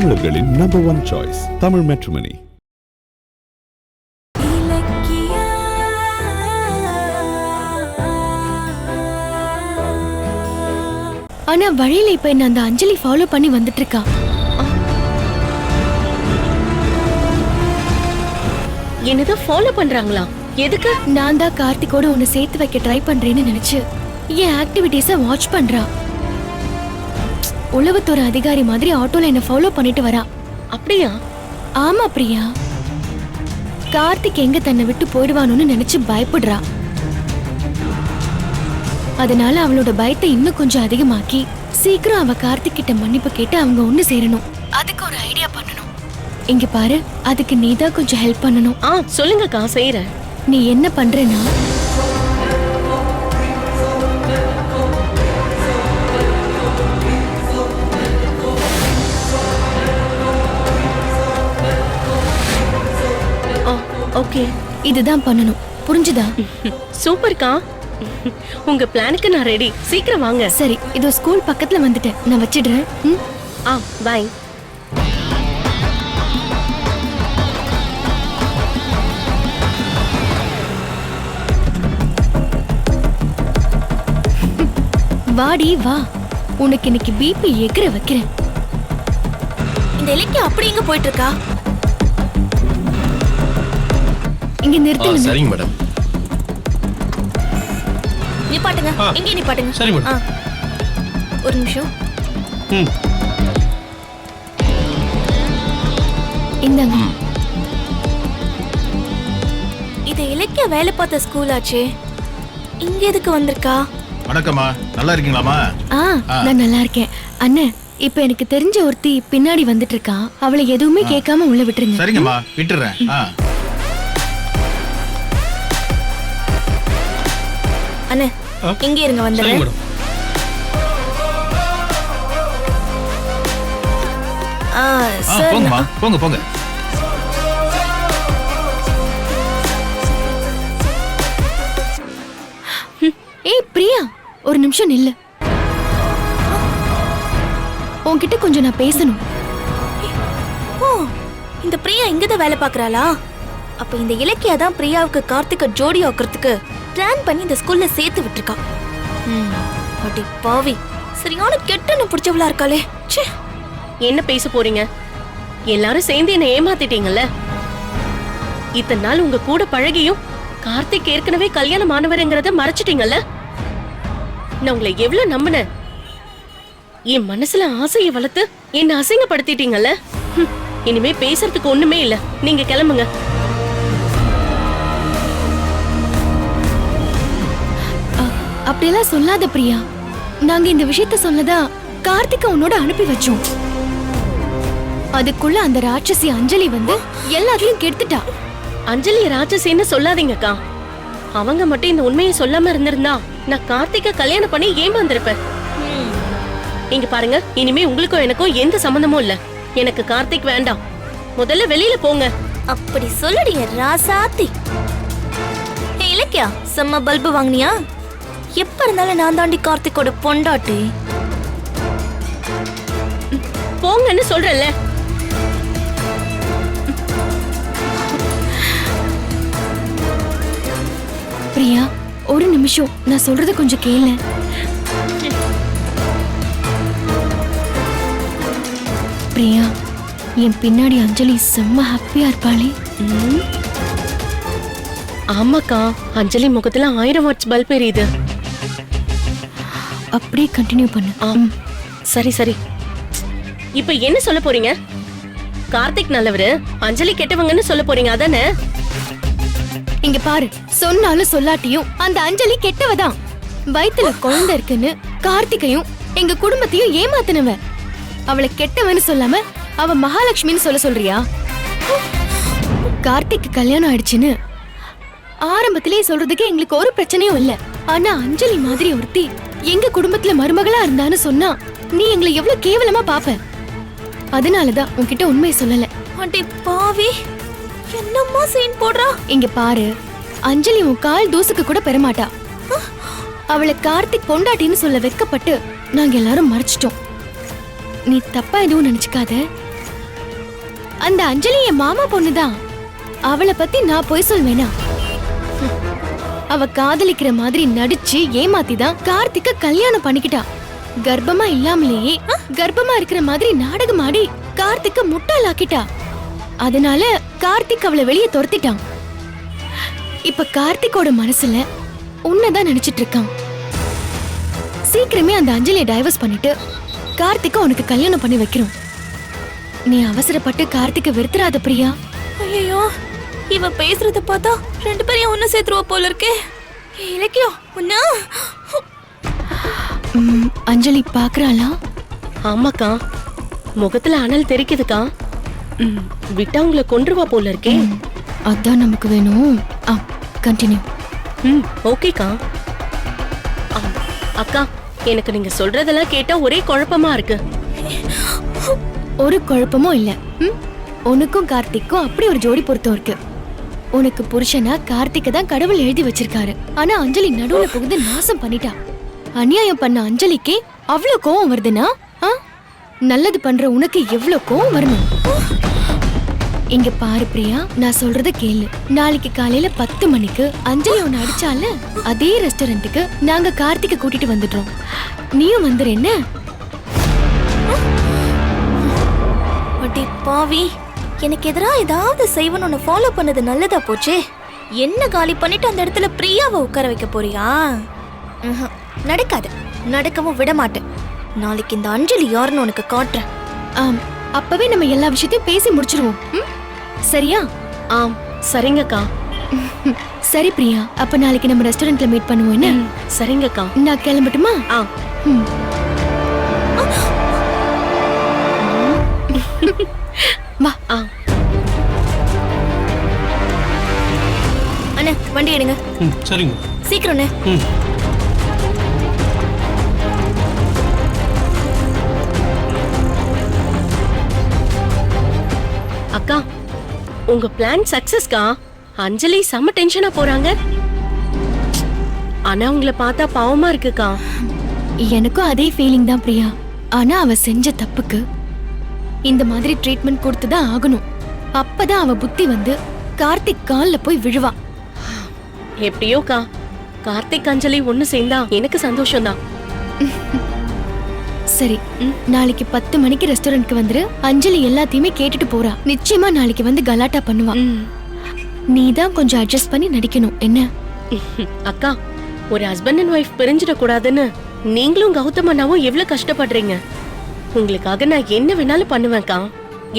தமிழர்களின் number 1 choice Tamil matrimony. ஆனா வழியில இப்ப என்ன அந்த அஞ்சலி ஃபாலோ பண்ணி வந்துட்டு இருக்கா. என்னது ஃபாலோ பண்றாங்களா? எதுக்கு? நான் தான் கார்த்திகோட உன்னை சேர்த்து வைக்க ட்ரை பண்றேன்னு நினைச்சு என் ஆக்டிவிட்டீஸ வாட்ச் பண்றா. உளவுத்துறை அதிகாரி மாதிரி ஆட்டோல என்ன ஃபாலோ பண்ணிட்டு வரா. அப்படியா? ஆமா பிரியா. கார்த்திக் எங்க தன்னை விட்டு போயிடுவானோன்னு நினைச்சு பயப்படுறா. அதனால அவளோட பயத்தை இன்னும் கொஞ்சம் அதிகமாக்கி சீக்கிரம் அவ கார்த்திக் கிட்ட மன்னிப்பு கேட்டு அவங்க ஒண்ணு சேரணும். அதுக்கு ஒரு ஐடியா பண்ணணும். இங்க பாரு, அதுக்கு நீதான் கொஞ்சம் ஹெல்ப் பண்ணணும். சொல்லுங்கக்கா, செய்யறேன். நீ என்ன பண்றேன்னா, ஓகே, இதுதான் பண்ணணும். புரிஞ்சுதா? சூப்பர்க்கா. உங்க பிளானுக்கு நான் ரெடி. சீக்கிரம் வாங்க. சரி, இதோ ஸ்கூல் பக்கத்துல வந்துட்டேன். நான் வச்சிடுறேன். பை. வாடி வா, உனக்கு இன்னைக்கு பிபி எகிற வைக்கிறேன். இந்த இலக்கிய அப்படி எங்க போயிட்டு இருக்கா? இங்க நிறுத்துங்க. சரிங்க மேடம். நிப்பாட்டுங்க. இங்கே நிப்பாட்டுங்க. சரி மேடம். ஒரு நிமிஷம். இந்தாங்க. இது இலக்கிய வேலை பார்த்த ஸ்கூல் ஆச்சே. இங்க எதுக்கு வந்திருக்கா? வணக்கம்மா, நல்லா இருக்கீங்களாமா? நான் நல்லா இருக்கேன் அண்ணே. இப்ப எனக்கு தெரிஞ்ச ஒருத்தி பின்னாடி வந்துட்டு இருக்கா. அவளை எதுவுமே கேட்காம உள்ள விட்டுருங்க. சரிங்கம்மா, விட்டுறேன். அண்ணே, இங்க இருங்க, வந்துடுறேன். போங்கம்மா, போங்க போங்க. ஏய் பிரியா, ஒரு நிமிஷம் நில்லு. உன்கிட்ட கொஞ்சம் நான் பேசணும். ஓ, இந்த பிரியா இங்கதான் வேலை பாக்குறாளா? அப்ப இந்த இலக்கியா தான் பிரியாவுக்கு கார்த்திக ஜோடி ஆக்குறதுக்கு பிளான் பண்ணி இந்த ஸ்கூல்ல சேர்த்து விட்டுருக்கா. அடி பாவி, சரியான கெட்டன்னு பிடிச்சவளா இருக்காளே. என்ன பேச போறீங்க? எல்லாரும் சேர்ந்து என்ன ஏமாத்திட்டீங்கல்ல. இத்தனை நாள் உங்க கூட பழகியும் கார்த்திக் ஏற்கனவே கல்யாணம் ஆனவருங்கிறத மறைச்சிட்டீங்கல்ல. நான் உங்களை எவ்வளவு நம்பினேன். என் மனசுல ஆசையை வளர்த்து என்ன அசிங்கப்படுத்திட்டீங்கல்ல. இனிமே பேசுறதுக்கு ஒண்ணுமே இல்ல. நீங்க கிளம்புங்க. அப்படியெல்லாம் சொல்லாத பிரியா. நாங்க இந்த விஷயத்த சொன்னதா கார்த்திகை உன்னோட அனுப்பி வச்சோம். அதுக்குள்ள அந்த ராட்சசி அஞ்சலி வந்து எல்லாத்தையும் கெடுத்துட்டா. அஞ்சலி ராட்சசின்னு சொல்லாதீங்கக்கா. அவங்க மட்டும் இந்த உண்மையை சொல்லாம இருந்திருந்தா நான் கார்த்திகை கல்யாணம் பண்ணி ஏமாந்திருப்பேன். இங்க பாருங்க, இனிமே உங்களுக்கும் எனக்கும் எந்த சம்பந்தமும் இல்ல. எனக்கு கார்த்திக் வேண்டாம். முதல்ல வெளியில போங்க. அப்படி சொல்லடிய ராசாத்தி. இலக்கியா, செம்ம பல்பு வாங்கினியா? எப்ப இருந்தாலும் நான் தாண்டி கார்த்திகோட பொண்டாட்டி. போங்கன்னு சொல்றேன்ல. பிரியா, ஒரு நிமிஷம், நான் சொல்றத கொஞ்சம் கேளு. பிரியா, என் பின்னாடி அஞ்சலி செம்ம ஹாப்பியா இருப்பாளே. ஆமாக்கா, அஞ்சலி முகத்துல 1000 வாட்ஸ் பல்ப் எரியுது. அப்படியே கண்டினியூ பண்ணு. சரி சரி. இப்ப என்ன சொல்ல போறீங்க? கார்த்திக் நல்லவரு, அஞ்சலி கெட்டவங்கன்னு சொல்ல போறீங்க அதானே? இங்க பாரு, சொன்னாலும் சொல்லாட்டியும் அந்த அஞ்சலி கெட்டவதான். வயித்துல குழந்தை இருக்குன்னு கார்த்திகையும் எங்க குடும்பத்தையும் ஏமாத்தினவ. அவளை கெட்டவன்னு சொல்லாம அவ மகாலட்சுமின்னு சொல்றியா? கார்த்திக்கு கல்யாணம் ஆயிடுச்சுன்னு ஆரம்பத்திலே சொல்றதுக்கு எங்களுக்கு ஒரு பிரச்சனையும் இல்ல. ஆனா அஞ்சலி மாதிரி ஒருத்தி எங்க குடும்பத்துல மருமகளா இருந்தான்னு சொன்னா நீ எங்களை எவ்வளவு கேவலமா பாப்ப. அதனாலதான் உன்கிட்ட உண்மையை சொல்லல. அடே பாவி, என்னம்மா சீன் போடுறா. இங்க பாரு, அஞ்சலி உன் கால் தூசுக்கு கூட பெறமாட்டா. அவளை கார்த்திக் பொண்டாட்டின்னு சொல்ல வெட்கப்பட்டு நாங்க எல்லாரும் மறைச்சிட்டோம். நீ தப்பா எதுவும் நினைச்சுக்காத. அந்த அஞ்சலி என் மாமா பொண்ணுதான். அவளை பத்தி நான் போய் சொல்வேனா? அவ காதலிக்கிற மாதிரி நடிச்சு ஏமாத்திதான் கார்த்திக்க கல்யாணம் பண்ணிக்கிட்டா. கர்ப்பமா இல்லாமலேயே கர்ப்பமா இருக்கிற மாதிரி நாடகம் ஆடி கார்த்திக்க முட்டாளாக்கிட்டா. அதனால கார்த்திக் அவளை வெளியே துரத்திட்டான். இப்ப கார்த்திக்கோட மனசுல உன்னதான் நினைச்சிட்டு இருக்கான். சீக்கிரமே அந்த அஞ்சலியை டைவர்ஸ் பண்ணிட்டு கார்த்திக்க உனக்கு கல்யாணம் பண்ணி வைக்கிறோம். நீ அவசரப்பட்டு கார்த்திக்க வெறுத்துறாத பிரியா. ஐயோ, இவ பேசுறத பார்த்தா ரெண்டு பேரையும் ஒண்ணு சேர்த்துருவ போல இருக்கே. இலக்கியம் ஒண்ணா? அஞ்சலி பாக்குறாளா? ஆமாக்கா, முகத்துல அனல் தெரிக்குதுக்கா. விட்டா உங்களை கொன்றுவா போல இருக்கே. அதான் நமக்கு வேணும். கண்டினியூ. ஓகேக்கா. அக்கா, எனக்கு நீங்க சொல்றதெல்லாம் கேட்டா ஒரே குழப்பமா இருக்கு. ஒரு குழப்பமும் இல்ல. உனக்கும் கார்த்திக்கும் அப்படி ஒரு ஜோடி பொருத்தம் இருக்கு. உனக்கு புருஷனா கார்த்திக்க தான் கடவுள் எழுதி வச்சிருக்காரு. ஆனா அஞ்சலி நடுவுல புகுந்து நாசம் பண்ணிட்டா. அநியாயம் பண்ண அஞ்சலிக்கே அவ்வளவு கோவம் வருதுன்னா நல்லது பண்ற உனக்கு எவ்வளவு கோவம் வரணும்? இங்க பாரு பிரியா, நான் சொல்றத கேளு. நாளைக்கு காலையில 10 மணிக்கு அஞ்சலி உன்னை அடிச்சால அதே ரெஸ்டாரண்ட்டுக்கு நாங்க கார்த்திக்க கூட்டிட்டு வந்துடுறோம். நீயும் வந்துரு என்ன? அடி பாவி, எனக்கு எதிரா ஏதாவது செய்வனும் ஃபாலோ பண்ணது நல்லதா போச்சே. என்ன காலி பண்ணிட்டு அந்த இடத்துல பிரியாவை உட்கார வைக்க போறியா? நடக்காது, நடக்கவும் விட மாட்டேன். நாளைக்கு இந்த அஞ்சலி யாருன்னு உனக்கு காட்டுறேன். அப்பவே நம்ம எல்லா விஷயத்தையும் பேசி முடிச்சிருவோம். சரியா? சரிங்கக்கா. சரி பிரியா, அப்ப நாளைக்கு நம்ம ரெஸ்டாரண்ட்ல மீட் பண்ணுவோம் என்ன? சரிங்கக்கா. நான் கிளம்பட்டுமா? வா. அண்ணா, வண்டி எடுங்க. சரிங்க. சீக்கிரம். அக்கா, உங்க பிளான் சக்சஸ்க்கா. அஞ்சலி செம்ம டென்ஷனா போறாங்க. ஆனா உங்களை பார்த்தா பாவமா இருக்குக்கா. எனக்கும் அதே ஃபீலிங் தான் பிரியா. ஆனா அவ செஞ்ச தப்புக்கு இந்த மாதிரி ட்ரீட்மெண்ட் கொடுத்துதான் ஆகணும். அப்பதான் அவ புத்தி வந்து கார்த்திக் கால்ல போய் விழுவா. எப்படியோக்கா, கார்த்திக் அஞ்சலி ஒண்ணு சேர்ந்தா எனக்கு சந்தோஷம்தான். சரி, நாளைக்கு 10 மணிக்கு ரெஸ்டாரண்ட்க்கு வந்துரு. அஞ்சலி எல்லாத்தையுமே கேட்டுட்டு போறா. நிச்சயமா நாளைக்கு வந்து கலாட்டா பண்ணுவா. நீதான் கொஞ்சம் அட்ஜஸ்ட் பண்ணி நடிக்கணும் என்ன? அக்கா, ஒரு ஹஸ்பண்ட் அண்ட் ஒய்ஃப் பிரிஞ்சிட கூடாதுன்னு நீங்களும் கௌதம் அண்ணாவும் எவ்வளவு கஷ்டப்படுறீங்க. உங்களுக்காக நான் என்ன வேணாலும் பண்ணுவேன்க்கா.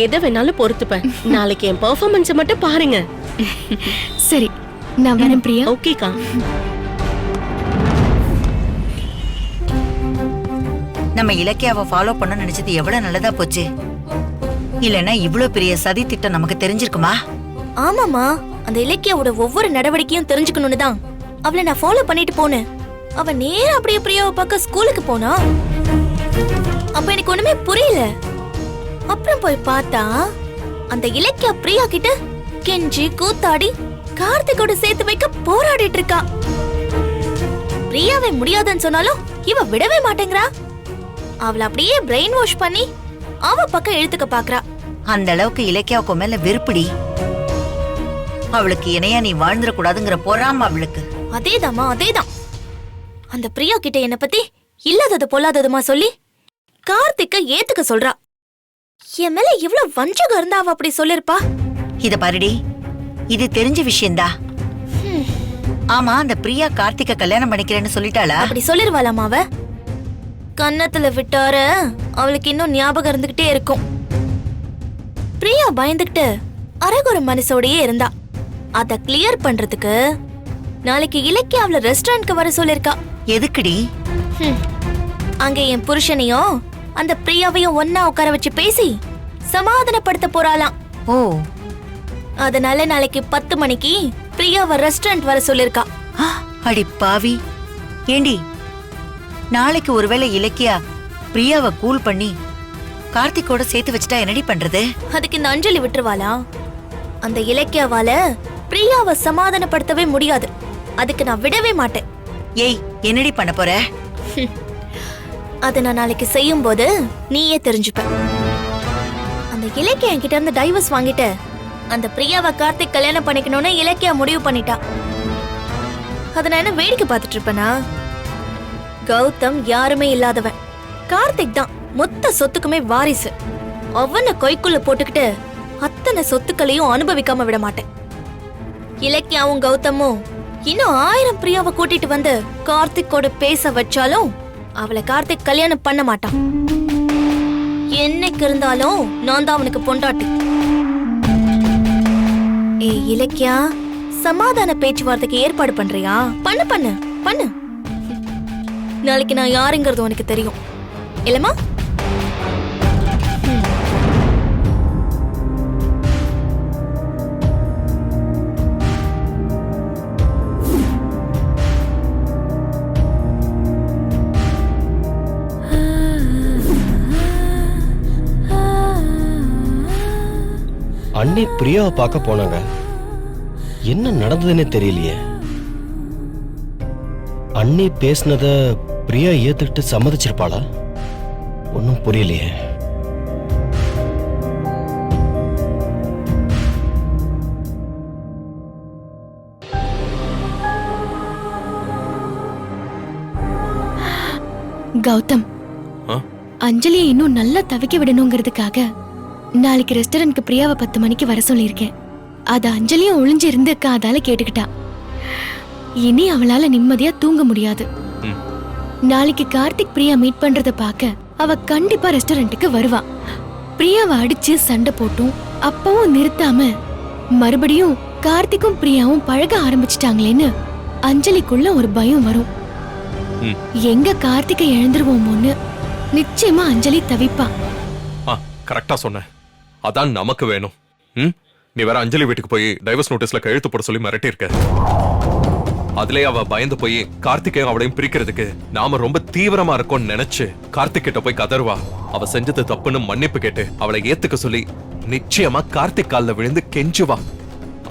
எதை வேணாலும் பொறுத்துப்பேன். நாளைக்கு என் பெர்ஃபார்மன்ஸை மட்டும் பாருங்க. சரி, நான் வரேன் பிரியா. ஓகேக்கா. நம்ம இலக்கியாவை ஃபாலோ பண்ண நினைச்சது எவ்வளவு நல்லதா போச்சு. இல்லன்னா இவ்வளவு பெரிய சதி திட்டம் நமக்கு தெரிஞ்சிருக்குமா? ஆமாமா, அந்த இலக்கியாவோட ஒவ்வொரு நடவடிக்கையும் தெரிஞ்சுக்கணும்னு தான் அவளை நான் ஃபாலோ பண்ணிட்டு போனேன். அவ நேரா அப்படியே பிரியாவை பார்க்க ஸ்கூலுக்கு போனா. அப்ப எனக்கு ஒண்ணுமே புரியல. அப்புறம் போய் பார்த்தா அந்த இலக்கியா பிரியா கிட்ட கெஞ்சி கூத்தாடி கார்த்திகோட சேர்த்து வைக்க போராடிட்டு இருக்கா. பிரியாவை முடியாதுன்னு சொன்னாலும் இவ விடவே மாட்டேங்கிறா. அவளை அப்படியே பிரெயின் வாஷ் பண்ணி அவ பக்கம் இழுத்துக்க பாக்குறா. அந்த அளவுக்கு இலக்கியாவுக்கு மேல வெறுப்புடி. அவளுக்கு இணையா நீ வாழ்ந்துட கூடாதுங்கிற பொறாம அவளுக்கு. அதேதாமா, அதேதான். அந்த பிரியா கிட்ட என்ன பத்தி இல்லாதது பொல்லாததுமா சொல்லி கார்த்திக்க ஏத்துக்க சொல்றா. என் மேல இவ்வளவு வஞ்சகம் இருந்தா அவ அப்படி சொல்லிருப்பா? இத பாருடி, இது தெரிஞ்ச விஷயம்தா. ஆமா, அந்த பிரியா கார்த்திக கல்யாணம் பண்ணிக்கிறேன்னு சொல்லிட்டாளா? அப்படி சொல்லிருவாளாமா அவ? கன்னத்துல விட்டாரு அவளுக்கு இன்னும் ஞாபகம் இருந்துகிட்டே இருக்கும். பிரியா பயந்துகிட்டு அரகுற மனசோடயே இருந்தா. அத கிளியர் பண்றதுக்கு நாளைக்கு இலக்கிய அவளை ரெஸ்டாரண்ட்க்கு வர சொல்லிருக்கா. எதுக்குடி? அங்க என் புருஷனையும் அந்த பிரியாவையும் ஒன்னா உட்கார வச்சு பேசி சமாதானப்படுத்த போறாளாம். ஓ, அதனால நாளைக்கு 10 மணிக்கு பிரியாவை ரெஸ்டாரண்ட் வர சொல்லிருக்கா. அடி பாவி. ஏண்டி, நாளைக்கு ஒருவேளை இலக்கியா பிரியாவை கூல் பண்ணி கார்த்திகோட சேர்த்து வச்சுட்டா என்னடி பண்றது? அதுக்கு இந்த அஞ்சலி விட்டுருவாளா? அந்த இலக்கியாவால பிரியாவை சமாதானப்படுத்தவே முடியாது. அதுக்கு நான் விடவே மாட்டேன். ஏய், என்னடி பண்ண போற? அதை நான் நாளைக்கு செய்யும் போது நீயே தெரிஞ்சுப்ப. அந்த அந்த இலக்கியா என்கிட்ட இருந்து டைவர்ஸ் வாங்கிட்டு அந்த பிரியாவை கார்த்திக் கல்யாணம் பண்ணிக்கணும்னு இலக்கியா முடிவு பண்ணிட்டா. அத நான் என்ன வேடிக்கை பார்த்துட்டு இருப்பேனா? கௌதம் யாருமே இல்லாதவன், கார்த்திக் தான் மொத்த சொத்துக்குமே வாரிசு. அவனை கைக்குள்ள போட்டுக்கிட்டு அத்தனை சொத்துக்களையும் அனுபவிக்காம விட மாட்டேன். இலக்கியாவும் கௌதமும் இன்னும் 1000 பிரியாவை கூட்டிட்டு வந்து கார்த்திக்கோட பேச வச்சாலும் அவளை கார்த்திக் கல்யாணம் பண்ண மாட்டான். என்னைக்கு இருந்தாலும் நான் தான் அவனுக்கு பொண்டாட்டி. இலக்கியா, சமாதான பேச்சுவார்த்தைக்கு ஏற்பாடு பண்றியா? பண்ணு பண்ணு பண்ணு. நாளைக்கு நான் யாருங்கிறது உனக்கு தெரியும் இல்லமா? அண்ணி பிரியாவை பார்க்க போனாங்க. என்ன நடந்ததுன்னே தெரியலையே. அண்ணி பேசினத பிரியா ஏத்துக்கிட்டு சம்மதிச்சிருப்பாளா? ஒன்னும் புரியலையே. கௌதம், அஞ்சலியை இன்னும் நல்லா தவிக்க விடணுங்கிறதுக்காக நாளைக்கு ரெஸ்டாரண்ட்க்கு பிரியாவை 10 மணிக்கு வர சொல்லியிருக்கேன். அத அஞ்சலியும் ஒளிஞ்சிருந்து காதால கேட்டுக்கிட்டா. இனி அவளால நிம்மதியா தூங்க முடியாது. நாளைக்கு கார்த்திக் பிரியா மீட் பண்றத பார்க்க அவ கண்டிப்பா ரெஸ்டாரண்ட்டுக்கு வருவா. பிரியாவை அடிச்சு சண்டை போட்டும் அப்பவும் நிறுத்தாம மறுபடியும் கார்த்திக்கும் பிரியாவும் பழக ஆரம்பிச்சிட்டாங்களேன்னு அஞ்சலிக்குள்ள ஒரு பயம் வரும். எங்க கார்த்திகை எழுந்துருவோமோன்னு நிச்சயமா அஞ்சலி தவிப்பா. கரெக்டா சொன்ன. அதான் நமக்கு வேணும். நீ வேற அஞ்சலி வீட்டுக்கு போய் டைவர்ஸ் நோட்டீஸ்ல கையெழுத்து போட சொல்லி மிரட்டி இருக்க. அதுலயே அவ பயந்து போய் கார்த்திகையும் அவளையும் பிரிக்கிறதுக்கு நாம ரொம்ப தீவிரமா இருக்கோம்னு நினைச்சு கார்த்திக் கிட்ட போய் கதறுவா. அவ செஞ்சது தப்புன்னு மன்னிப்பு கேட்டு அவளை ஏத்துக்க சொல்லி நிச்சயமா கார்த்திக் கால்ல விழுந்து கெஞ்சுவா.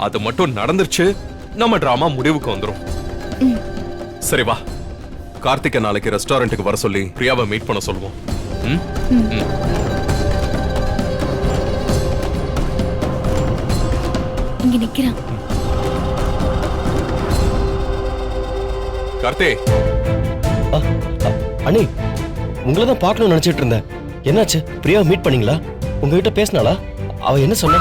அது மட்டும் நடந்துருச்சு, நம்ம டிராமா முடிவுக்கு வந்துரும். சரி வா, கார்த்திகை நாளைக்கு ரெஸ்டாரண்ட்டுக்கு வர சொல்லி பிரியாவை மீட் பண்ண சொல்லுவோம். இங்க நிக்கிறான். கார்த்தி, அண்ணி உங்களை தான் பார்க்கணும்னு நினைச்சிட்டு இருந்தேன். என்னாச்சு? பிரியாவை மீட் பண்ணீங்களா? உங்ககிட்ட பேசினாளா? அவ என்ன சொன்னா?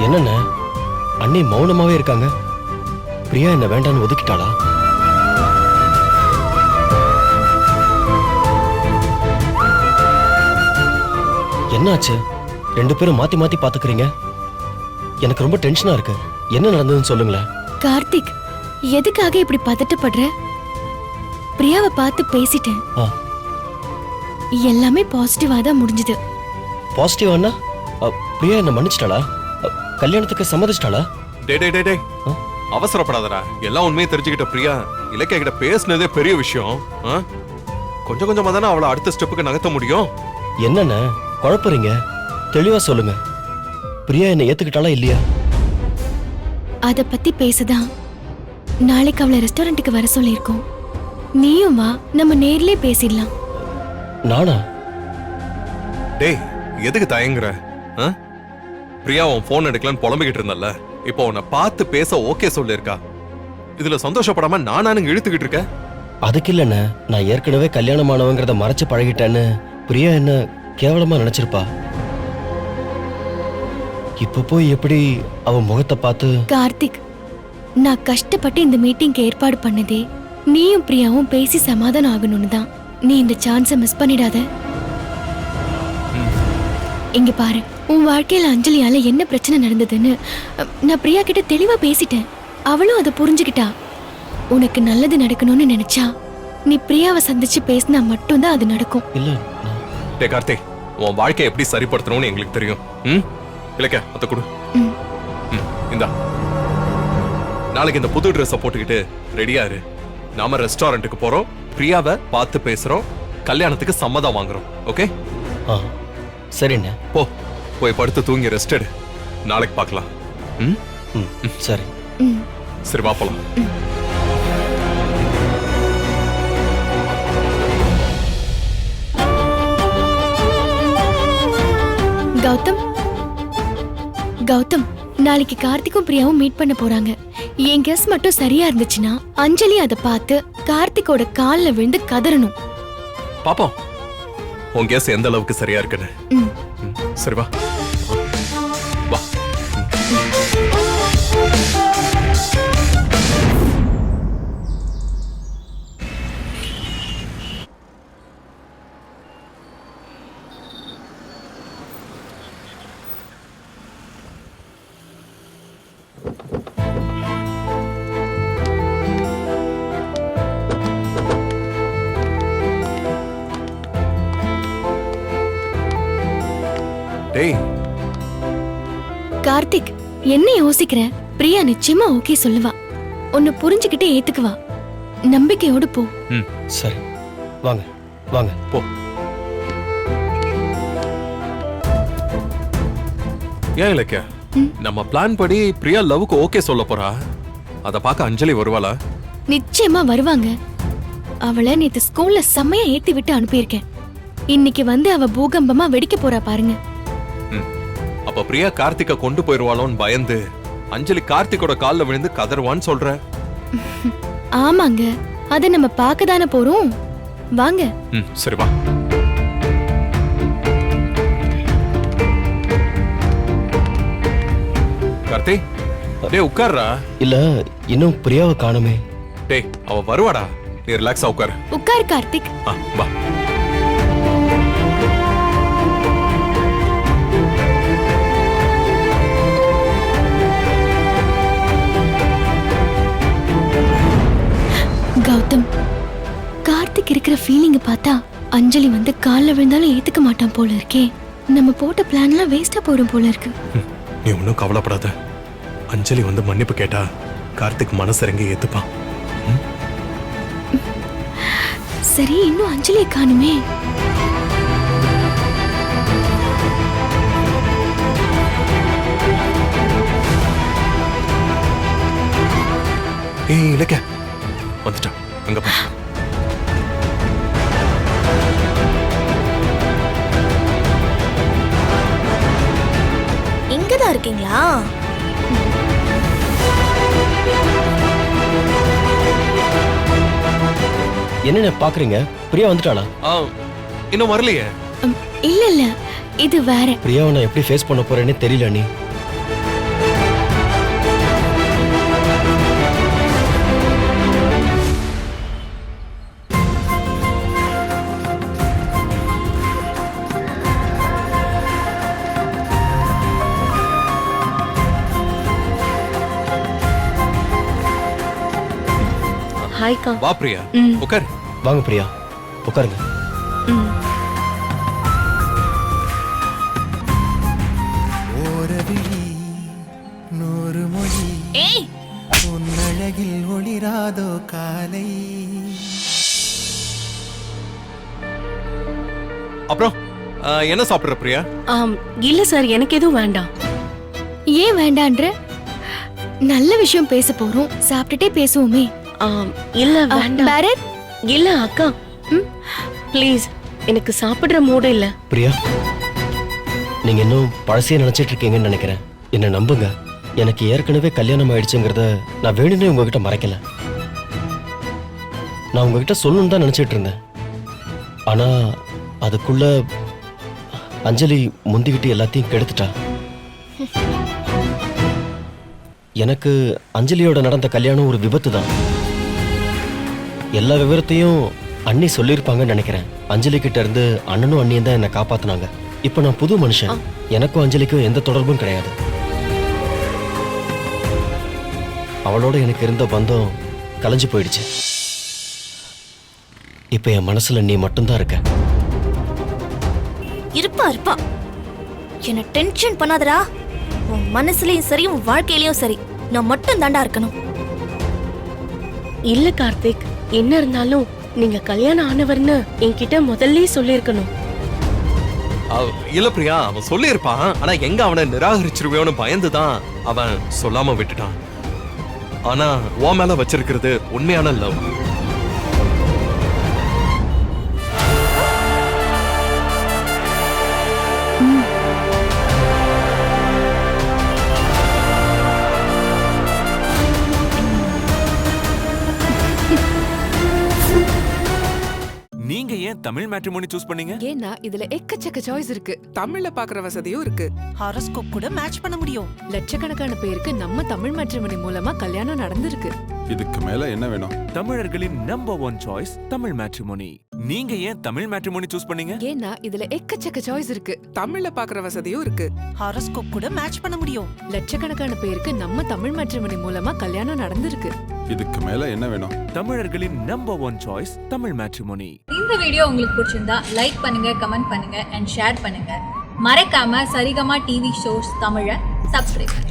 என்னண்ணே அண்ணி மௌனமாவே இருக்காங்க. பிரியா என்ன வேண்டான்னு ஒதுக்கிட்டாளா? என்னாச்சு? 2 பேரும் மாத்தி மாத்தி பாத்துக்கிறீங்க. எனக்கு ரொம்ப டென்ஷனா இருக்கு. என்ன நடந்ததுன்னு சொல்லுங்களேன். கார்த்திக், எதுக்காக இப்படி பதட்டப்படுற? பிரியாவை பார்த்து பேசிட்டேன். எல்லாமே பாசிட்டிவா தான் முடிஞ்சது. பாசிட்டிவானா? பிரியா என்ன மன்னிச்சிட்டாளா? கல்யாணத்துக்கு சம்மதிச்சிட்டாளா? டே அவசரப்படாதடா. எல்லாம் உண்மையை தெரிஞ்சுக்கிட்ட பிரியா இலக்கியா கிட்ட பேசுனதே பெரிய விஷயம். கொஞ்சம் கொஞ்சமா தானே அவளை அடுத்த ஸ்டெப்புக்கு நகர்த்த முடியும். என்னண்ணே குழப்பறீங்க? தெளிவா சொல்லுங்க. பிரியா என்ன ஏத்துக்கிட்டாளா இல்லையா? அத பத்தி பேசதான் நாளைக்கு அவளை ரெஸ்டாரண்ட்டுக்கு வர சொல்லியிருக்கோம். நீயும் வா, நம்ம நேர்லயே பேசிடலாம். நானா? டேய், எதுக்கு தயங்குற? பிரியா உன் போன் எடுக்கலன்னு புலம்பிக்கிட்டு இருந்தல்ல, இப்போ உன்னை பார்த்து பேச ஓகே சொல்லிருக்கா. இதுல சந்தோஷப்படாம நானும் இழுத்துக்கிட்டு இருக்க. அதுக்கு இல்லண்ணே, நான் ஏற்கனவே கல்யாணமானவங்கிறத மறைச்சு பழகிட்டேன்னு பிரியா என்ன கேவலமா நினைச்சிருப்பா. இப்ப போய் எப்படி அவ முகத்தை பார்த்து? கார்த்திக், நான் கஷ்டப்பட்டு இந்த மீட்டிங்க்கு ஏற்பாடு பண்ணதே நீயும் பிரியாவும் பேசி சமாதானம் ஆகணும்னு தான். நீ இந்த சான்ஸை மிஸ் பண்ணிடாத. இங்க பாரு, உன் வாழ்க்கையில அஞ்சலியால என்ன பிரச்சனை நடந்ததுன்னு நான் பிரியா கிட்ட தெளிவா பேசிட்டேன். அவளும் அதை புரிஞ்சுக்கிட்டா. உனக்கு நல்லது நடக்கணும்னு நினைச்சா நீ பிரியாவை சந்திச்சு பேசினா மட்டும்தான் அது நடக்கும். இல்ல டே கார்த்திக், உன் வாழ்க்கையை எப்படி சரிப்படுத்தணும்னு எங்களுக்கு தெரியும். இலக்கியா அத கொடு. இந்தா, நாளைக்கு இந்த புது ட்ரெஸ்ஸை போட்டுக்கிட்டு ரெடியா இரு. நாம ரெஸ்டாரண்ட்டுக்கு போறோம், பிரியாவை பார்த்து பேசுறோம், கல்யாணத்துக்கு சம்மதம் வாங்குறோம். ஓகே? சரிண்ணே. போய் படுத்து தூங்கி ரெஸ்ட் எடு. நாளைக்கு பார்க்கலாம். சரி சரி, வா போலாம். கௌதம் கௌதம், நாளைக்கு கார்த்திக்கும் பிரியாவும் மீட் பண்ண போறாங்க. என் கெஸ் மட்டும் சரியா இருந்துச்சுன்னா அஞ்சலி அதை பார்த்து கார்த்திகோட கால்ல விழுந்து கதறணும். பாப்போம் உன் கேஸ் எந்த அளவுக்கு சரியா இருக்குன்னு. ம். சரி வா வா. டேய் கார்த்திக், என்ன யோசிக்கிற? பிரியா நிச்சயமா ஓகே சொல்லுவா. உன்னை புரிஞ்சுக்கிட்டே ஏத்துக்குவா. நம்பிக்கையோடு போ. ம் சரி வாங்க வாங்க. போ. ஏன் இலக்கியா, நம்ம பிளான் படி பிரியா லவ்க்கு ஓகே சொல்ல போறா. அத பார்க்க அஞ்சலி வருவாளா? நிச்சயமா வருவாங்க. அவளை நேத்து ஸ்கூல்ல செம்மையா ஏத்தி விட்டு அனுப்பியிருக்கேன். இன்னைக்கு வந்து அவ பூகம்பமா வெடிக்க போறா பாருங்க. அப்ப பிரியா கார்த்திகை கொண்டு போயிருவாளோன்னு பயந்து அஞ்சலி கார்த்திகோட கால்ல விழுந்து கதறுவான்னு சொல்ற. ஆமாங்க, அத நம்ம பார்க்க தானே போறோம். வாங்க. சரி வா. கார்த்தி, டேய் உட்கார்றா. இல்ல இன்னும் பிரியாவை காணுமே. டேய் அவ வருவாடா, நீ ரிலாக்ஸா உட்காரு. உட்கார் கார்த்திக். வா. கௌதம், கார்த்திக் இருக்கிற ஃபீலிங்க பார்த்தா அஞ்சலி வந்து கால்ல விழுந்தாலும் ஏத்துக்க மாட்டான் போல இருக்கே. நம்ம போட்ட பிளான்லாம் வேஸ்டா போறோம் போல இருக்கு. நீ ஒன்னும் கவலைப்படாத. அஞ்சலி வந்து மன்னிப்பு கேட்டா கார்த்திக் மனசிறங்கி ஏத்துப்பான். சரி, இன்னும் அஞ்சலியை காணுமே. ஏய் இலக்க வந்துட்டான். அங்க பா. இங்கதான் இருக்கீங்களா? என்ன பாக்குறீங்க? பிரியா வந்துட்டாளா? இன்னும் வரலையே. இல்ல இல்ல, இது வேற. பிரியாவை நான் எப்படி ஃபேஸ் பண்ண போறேன்னு தெரியல நீ. ஹாய்க்கா. வா பிரியா, உட்காரு. வாங்க பிரியா, உட்காருங்க. ஏய், உன்னழகில் ஒளிராதோ காலை. அப்புறம் என்ன சாப்பிடுற பிரியா? இல்ல சார், எனக்கு எதுவும் வேண்டாம். ஏன் வேண்டான்ற? நல்ல விஷயம் பேச போறோம், சாப்பிட்டுட்டே பேசுவோமே. இல்ல வேண்டாம். பரத், இல்ல அக்கா, ப்ளீஸ், எனக்கு சாப்பிடுற மூடு இல்ல. பிரியா, நீங்க இன்னும் பழசையே நினைச்சிட்டு இருக்கீங்கன்னு நினைக்கிறேன். என்ன நம்புங்க, எனக்கு ஏற்கனவே கல்யாணம் ஆயிடுச்சுங்கிறத நான் வேணும்னே உங்ககிட்ட மறைக்கல. நான் உங்ககிட்ட சொல்லணும்னு தான் நினைச்சிட்டு இருந்தேன். ஆனா அதுக்குள்ள அஞ்சலி முந்திக்கிட்டு எல்லாத்தையும் கெடுத்துட்டா. எனக்கு அஞ்சலியோட நடந்த கல்யாணம் ஒரு விபத்து தான். எல்லா விவரத்தையும் அண்ணி சொல்லியிருப்பாங்கன்னு நினைக்கிறேன். அஞ்சலி கிட்ட இருந்து அண்ணனும் அண்ணியும் தான் என்னை காப்பாத்தினாங்க. இப்ப நான் புது மனுஷன். எனக்கும் அஞ்சலிக்கும் எந்த தொடர்பும் கிடையாது. அவளோட எனக்கு இருந்த பந்தம் கலைஞ்சு போயிடுச்சு. இப்ப என் மனசுல நீ மட்டும்தான் இருக்க. இருப்பா இருப்பா, என்ன டென்ஷன் பண்ணாதடா. உன் மனசுலயும் சரி, உன் வாழ்க்கையிலயும் சரி, நான் மட்டும் தாண்டா இருக்கணும். இல்ல கார்த்திக், என்ன இருந்தாலும் நீங்க கல்யாணம் ஆனவர்னு என்கிட்ட முதல்ல சொல்லிருக்கணும். இல்ல பிரியா, அவன் சொல்லியிருப்பான். ஆனா எங்க அவனை நிராகரிச்சிருவேன்னு பயந்துதான் அவன் சொல்லாம விட்டுட்டான். ஆனா உன் மேல வச்சிருக்கிறது உண்மையான லவ். நீங்க ஏன் தமிழ் மேட்ரிமோனி சூஸ் பண்ணீங்க? ஏன்னா இதுல எக்கச்சக்க சாய்ஸ் இருக்கு. தமிழ்ல பாக்குற வசதியும் இருக்கு. ஹாரோஸ்கோப் கூட மேட்ச் பண்ண முடியும். லட்சக்கணக்கான பேருக்கு நம்ம தமிழ் மேட்ரிமோனி மூலமா கல்யாணம் நடந்திருக்கு. இதுக்கு மேல என்ன வேணும்? தமிழர்களின் நம்பர் 1 சாய்ஸ் தமிழ் மேட்ரிமோனி. நீங்க ஏன் தமிழ் மேட்ரிமோனி சூஸ் பண்ணீங்க? ஏன்னா இதுல எக்கச்சக்க சாய்ஸ் இருக்கு. தமிழ்ல பாக்குற வசதியும் இருக்கு. ஹாரோஸ்கோப் கூட மேட்ச் பண்ண முடியும். லட்சக்கணக்கான பேருக்கு நம்ம தமிழ் மேட்ரிமோனி மூலமா கல்யாணம் நடந்திருக்கு. இதுக்கு மேல என்ன வேணும்? தமிழர்களின் நம்பர் 1 சாய்ஸ் தமிழ் மேட்ரிமோனி. இந்த வீடியோ உங்களுக்கு பிடிச்சிருந்தா லைக் பண்ணுங்க, கமெண்ட் பண்ணுங்க அண்ட் ஷேர் பண்ணுங்க. மறக்காம சரிகமா டிவி ஷோஸ் தமிழை சப்ஸ்கிரைப் பண்ணுங்க.